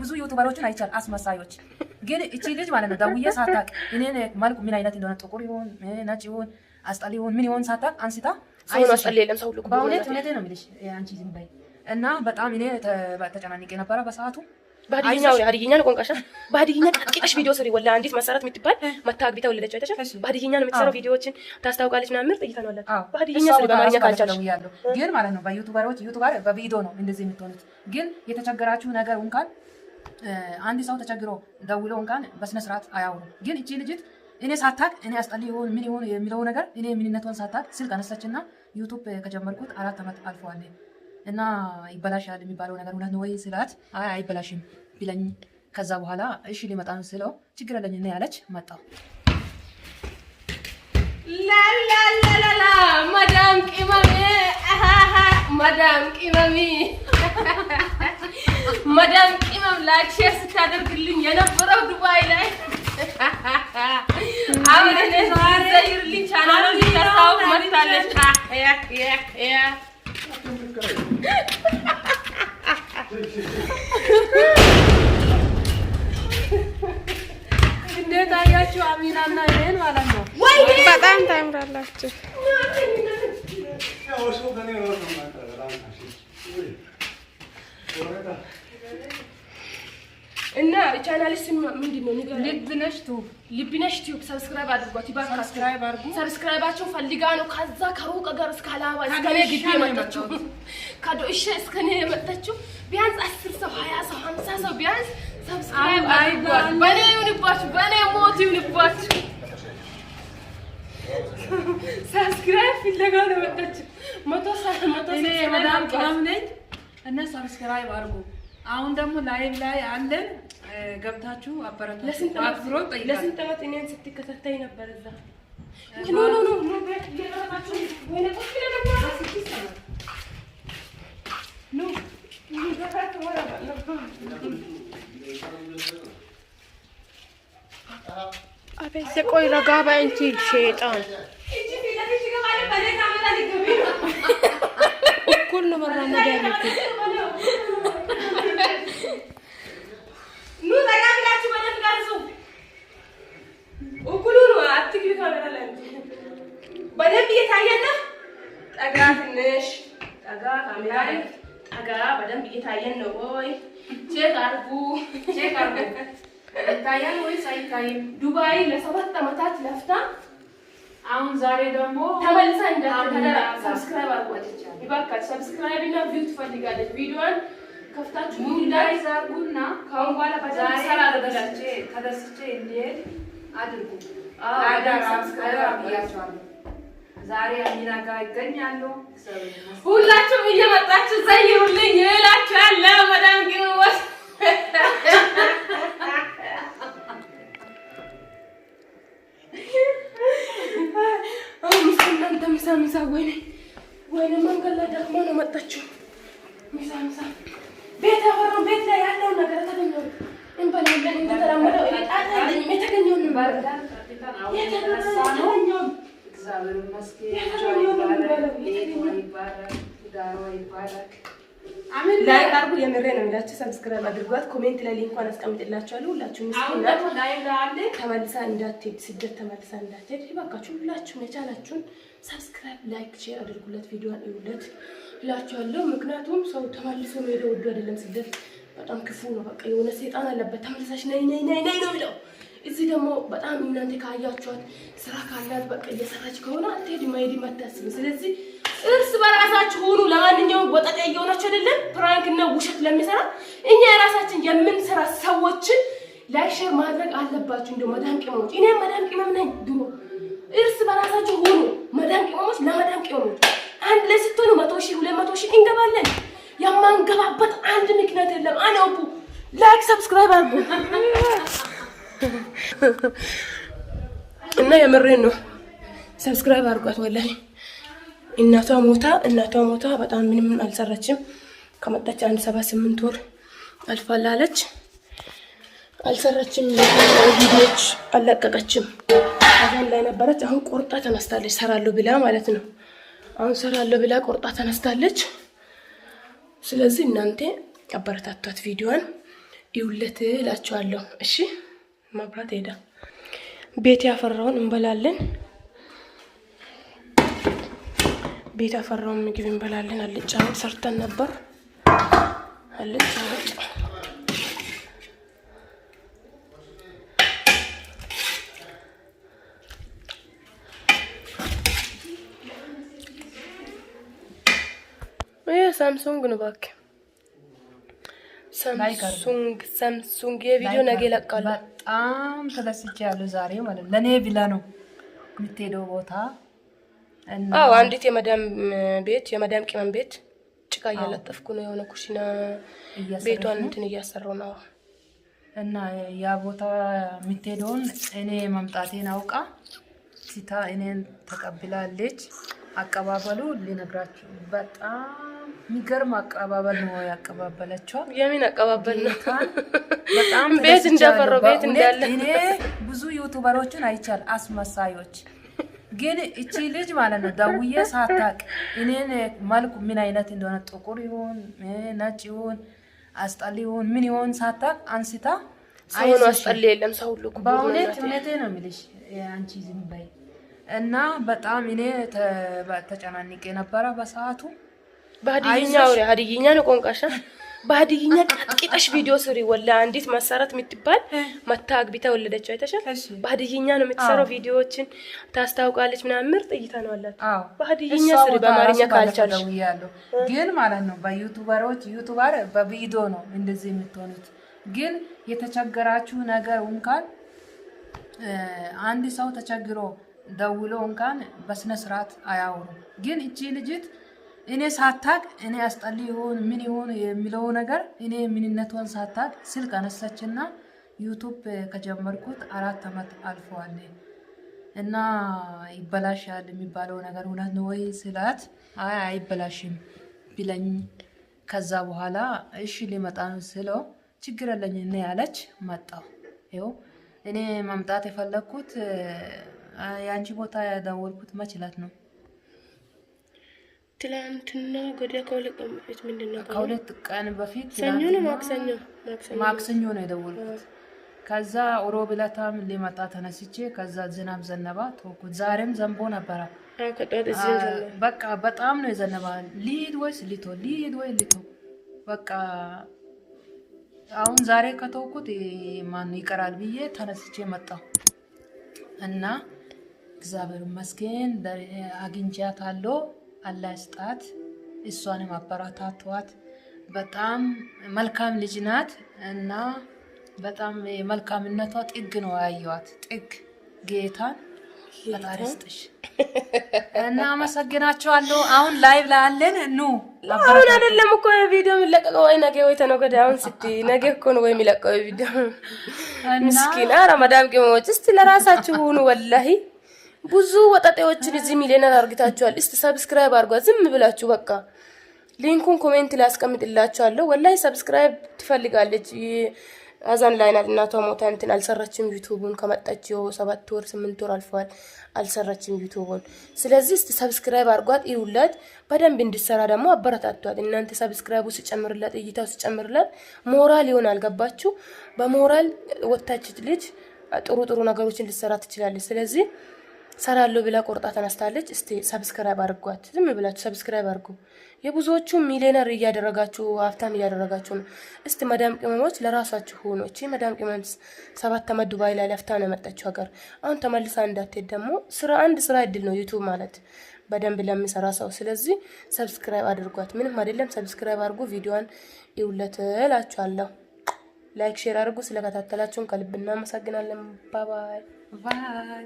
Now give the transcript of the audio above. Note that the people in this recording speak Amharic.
ብዙ ዩቲዩበሮችን አይቻል አስመሳዮች። ግን እቺ ልጅ ማለት ነው ደውዬ ሳታውቅ እኔን መልኩ ምን አይነት እንደሆነ ጥቁር ይሁን ነጭ ይሁን አስጠሊ ይሁን ምን ይሁን ሳታውቅ አንስታ ሰው አስጠሊ የለም ሰው ሁሉ በእውነት እውነቴን ነው የምልሽ አንቺ ዝም በይ እና በጣም እኔ ተጨናንቄ ነበረ በሰዓቱ። በሀዲይኛ ነው ቋንቋሽ በሀዲይኛ ቀጥቅጠሽ ቪዲዮ ስሪ ወላ አንዲት መሰረት የምትባል መታግቢታ ወለደች አይተሻል። በሀዲይኛ ነው የምትሰራው ቪዲዮዎችን ታስታውቃለች ምናምን ምርጥ እይታ ነው አላት። በሀዲይኛ ስሪ በአማርኛ ካልቻልሽ ግን ማለት ነው ዩቲዩበር በቪዲዮ ነው እንደዚህ የምትሆኑት። ግን የተቸገራችሁ ነገር እንኳን አንድ ሰው ተቸግሮ ደውሎ እንኳን በስነ ስርዓት አያውሩም። ግን እቺ ልጅት እኔ ሳታውቅ እኔ አስጠሊ ይሁን ምን ይሁን የሚለው ነገር እኔ ምንነቷን ሳታውቅ ስልክ አነሳችና ዩቲዩብ ከጀመርኩት 4 ዓመት አልፈዋል እና ይበላሻል የሚባለው ነገር እውነት ነው ወይ ስላት አይ አይበላሽም ቢለኝ ከዛ በኋላ እሺ ሊመጣ ነው ስለው ችግር የለኝ እና ያለች መጣው። ላላላላ ማዳም ቅመሜ ማዳም ቅመሜ ማዳም ቅመም ላይክ ሼር ስታደርግልኝ የነበረው ዱባይ ላይ አሁን እኔ ዘይርልኝ ቻናሉን ሊታሳው መጥታለች። እንዴት አያችሁ አሚናና ይሄን ማለት ነው በጣም ታምራላችሁ። እና ቻናልስ ምንድነው? ልብነሽ ቲዩብ ሰብስክራይብ አድርጓት። ይባካ ሰብስክራይብ አድርጉ። ሰብስክራይባቸው ፈልጋ ነው ከዛ ከሩቅ ሀገር እስከ አላባ እስከ ግቢ የመጣችው ከዶእሺ እስከ እኔ የመጣችው ቢያንስ 10 ሰው 20 ሰው 50 ሰው ቢያንስ ሰብስክራይብ አድርጓት። በኔ ይሁንባችሁ፣ በኔ ሞት ይሁንባችሁ። ሰብስክራይብ ፍለጋ ነው የመጣችው። መቶ መዳም ቅመም ነኝ እና ሰብስክራይብ አድርጉ። አሁን ደግሞ ላይቭ ላይ አለን ገብታችሁ አበረታቱ። ለስንት ዓመት እኔን ስትከታተይ ነበር እዛ አቤት ቆይ ረጋ በይ እንጂ ሸይጣን እኩል ነው መራመድ ያለብን። በደንብ እየታየን ነው። ጠጋ ትንሽ ጠጋ ካሜራ ጠጋ በደንብ እየታየን ነው ወይ? ቼክ አድርጉ። ይታያል ወይስ አይታይም? ዱባይ ለ7 ዓመታት ለፍታ አሁን ዛሬ ደግሞ ተመልሳ እንደተደራ ሰብስክራይብ አድርጓለች። ይባካችሁ ሰብስክራይብ እና ቪው ትፈልጋለች። ቪዲዮን ከፍታችሁ ሙዳይ ዛርጉና ካሁን በኋላ በዛሬ ሰራ አደረጋች ተደስቼ እንዲሄድ አድርጉ። አዳራ ሰብስክራይብ አድርጋችኋለሁ። ዛሬ አሚና ጋር ይገኛሉ። ሁላችሁም እየመጣችሁ ዘይሩልኝ እላችኋለሁ። መዳም ቅመሞች እናንተ ምሳ ወይኔ መንገድ ላይ ደግሞ ነው መጣችሁ። ምሳ ቤት አወራን። ቤት ላይ ያለውን ነገር ተገኘው እንበላለን። እንደተለመደው እጣጣለኝ የተገኘውን እንባላለን። እግዚአብሔር ይመስገን። አሜን። ላይክ አድርጉ። የምሬ ነው እንዳችሁ ሰብስክራይብ አድርጓት። ኮሜንት ላይ ሊንኳን አስቀምጥላችኋለሁ። ሁላችሁም ተመልሳ እንዳትሄድ ስደት ተመልሳ እንዳትሄድ ይባካችሁ። ሁላችሁም የቻላችሁን ሰብስክራይብ ላይክ ሼር አድርጉለት፣ ቪዲዮን እዩለት እላችኋለሁ። ምክንያቱም ሰው ተመልሶ ነው ሄደው ወዶ አይደለም። ስደት በጣም ክፉ ነው። በቃ የሆነ ሰይጣን አለበት። ተመልሳሽ ነይ ነው የሚለው። እዚህ ደግሞ በጣም እናንተ ካያችኋት ስራ ካላት በቃ እየሰራች ከሆነ አትሄድም አይሄድም አታስብም። ስለዚህ እርስ በራሳችሁ ሁሉ። ለማንኛውም ወጣት እየሆናችሁ አይደለም ፕራንክ እና ውሸት ለሚሰራ እኛ የራሳችን የምንሰራ ሰዎችን ላይክ ሼር ማድረግ አለባችሁ። እንደው መዳም ቅመሞች እኔ መዳም ቅመም ነኝ ድሮ። እርስ በራሳችሁ ሁሉ መዳም ቅመሞች ለመዳም ቅመሞች አንድ ላይ ስትሆኑ 100,000 200,000 እንገባለን። የማንገባበት አንድ ምክንያት የለም። አነቡ ላይክ ሰብስክራይብ አድርጉ እና የምሬን ነው ሰብስክራይብ አድርጓት። ወላሂ እናቷ ሞታ በጣም ምንም አልሰራችም። ከመጣች 7-8 ወር አልፋላለች። አልሰራችም፣ ቪዲዮዎች አልለቀቀችም። አሁን ላይ ነበረች። አሁን ቆርጣ ተነስታለች። ሰራለሁ ብላ ማለት ነው። አሁን ሰራለሁ ብላ ቆርጣ ተነስታለች። ስለዚህ እናንተ አበረታቷት ቪዲዮን ይውለት እላችኋለሁ። እሺ መብራት ሄዳ ቤት ያፈራውን እንበላለን። ቤት ያፈራውን ምግብ እንበላለን። አልጫ ሰርተን ነበር። አልጫ ሳምሱንግ ነው እባክህ። ሳምሱንግ የቪዲዮ ነገ ይለቃል። በጣም ተደስቻለሁ ዛሬ ማለት ነው። ለኔ ብላ ነው የምትሄደው ቦታ እና አንዲት የመዳም ቅመም ቤት ጭቃ እያለጠፍኩ ነው። የሆነ ኩሽና ቤቷን እንትን እያሰራው ነው እና ያ ቦታ የምትሄደውን እኔ መምጣቴን አውቃ ሲታ እኔን ተቀብላለች። አቀባበሉ ሊነግራችሁ በጣም የሚገርም አቀባበል ነው ያቀባበለችው። የምን አቀባበል ነው? በጣም ቤት እንደፈረው ቤት እንዳለ እኔ ብዙ ዩቲዩበሮችን አይቻል አስመሳዮች፣ ግን እቺ ልጅ ማለት ነው ደውዬ ሳታቅ እኔን መልኩ ምን አይነት እንደሆነ ጥቁር ይሁን ነጭ ይሁን አስጠሊ ይሁን ምን ይሁን ሳታቅ አንስታ ሰው አስጠሊ የለም ሰው ሁሉ በእውነት ነው የሚልሽ አንቺ ዝም በይ እና በጣም እኔ ተጨናንቄ ነበረ በሰዓቱ። በሀዲይኛ ወሬ ሀዲይኛ ነው ቆንቃሻ በሀዲይኛ ቀጥቂጣሽ ቪዲዮ ስሪ ወላ አንዲት መሰረት የምትባል መታ አግብታ ወለደችው አይተሻል። በሀዲይኛ ነው የምትሰራው ቪዲዮዎችን ታስታውቃለች ምናምን ምርጥ እይታ ነው አላት። በሀዲይኛ ስሪ በአማርኛ ካልቻለሽ ግን ማለት ነው ዩቲዩበር በቪዲዮ ነው እንደዚህ የምትሆኑት። ግን የተቸገራችሁ ነገር እንኳን አንድ ሰው ተቸግሮ ደውሎ እንኳን በስነ ስርዓት አያወሩ። ግን እቺ ልጅት እኔ ሳታቅ እኔ አስጠሊ ይሁን ምን ይሁን የሚለው ነገር እኔ ምንነቷን ሳታቅ ስልክ አነሳችና ዩቲዩብ ከጀመርኩት 4 አመት አልፈዋል እና ይበላሻል የሚባለው ነገር እውነት ነው ወይ ስላት አይበላሽም ቢለኝ ከዛ በኋላ እሺ ሊመጣ ነው ስለው ችግር የለኝ እኔ ያለች መጣው። ይኸው እኔ መምጣት የፈለኩት ያንቺ ቦታ ያደወልኩት መችላት ነው ትላንትና ወዲያ ከሁለት ቀን በፊት ምንድነው ከሁለት ቀን በፊት ሰኞ ነው ማክሰኞ ነው የደወልኩት። ከዛ ሮብ ዕለታም ሊመጣ ተነስቼ ከዛ ዝናብ ዘነባ ተውኩት። ዛሬም ዘንቦ ነበረ። በቃ በጣም ነው የዘነባ። ሊድ ወይስ ሊቶ በቃ አሁን ዛሬ ከተውኩት ማን ይቀራል ብዬ ተነስቼ መጣሁ እና እግዚአብሔር ይመስገን አግኝቻታለሁ። አላህ ይስጣት፣ እሷንም አበረታቷት። በጣም መልካም ልጅ ናት እና በጣም መልካምነቷ ጥግ ነው ያየዋት ጥግ። ጌታን ፈጣሪ ይስጥሽ እና አመሰግናችኋለሁ። አሁን ላይቭ ላለን አሁን አይደለም እኮ ቪዲዮ የሚለቀቀው ወይ ነገ ወይ ተነገ ወዲያ። አሁን ነገ እኮ ነው ወይ የሚለቀቀው ቪዲዮ። ምስኪና ረመዳን ቅመሞች እስቲ ለራሳችሁ ሁኑ ወላሂ። ብዙ ወጣጤዎችን እዚህ ሚሊዮነር አርግታችኋል። እስቲ ሰብስክራይብ አርጓት ዝም ብላችሁ በቃ። ሊንኩን ኮሜንት ላይ አስቀምጥላችኋለሁ። ወላሂ ሰብስክራይብ ትፈልጋለች። አዛን ላይ ናት እናቷ ሞታ እንትን አልሰራችም ዩቲዩቡን ከመጣች 7 ወር 8 ወር አልፈዋል አልሰራችም ዩቲዩቡን። ስለዚህ እስቲ ሰብስክራይብ አርጓት ይውላት በደንብ እንድትሰራ ደግሞ አበረታቷት። እናንተ ሰብስክራይቡ ሲጨምርላት እይታው ሲጨምርላት ሞራል ይሆናል። ገባችሁ? በሞራል ወጣች ልጅ ጥሩ ነገሮችን ልትሰራ ትችላለች። ስለዚህ ሰራለሁ ብላ ቆርጣ ተነስታለች። እስቲ ሰብስክራይብ አድርጓት። ዝም ብላችሁ ሰብስክራይብ አድርጉ። የብዙዎቹ ሚሊዮነር እያደረጋችሁ ሀብታም እያደረጋችሁ ነው። እስቲ መዳም ቅመሞች ለራሳችሁ ሆኖ እቺ መዳም ቅመም 7 አመት ዱባይ ላይ ለፍታ ነው የመጣችው ሀገር። አሁን ተመልሳ እንዳትሄድ ደግሞ ስራ እድል ነው ዩቲዩብ ማለት በደንብ ለሚሰራ ሰው። ስለዚህ ሰብስክራይብ አድርጓት። ምንም አይደለም፣ ሰብስክራይብ አድርጉ። ቪዲዮዋን ይውለት እላችኋለሁ። ላይክ ሼር አድርጉ። ስለከታተላችሁን ከልብ እናመሰግናለን። ባይ ባይ።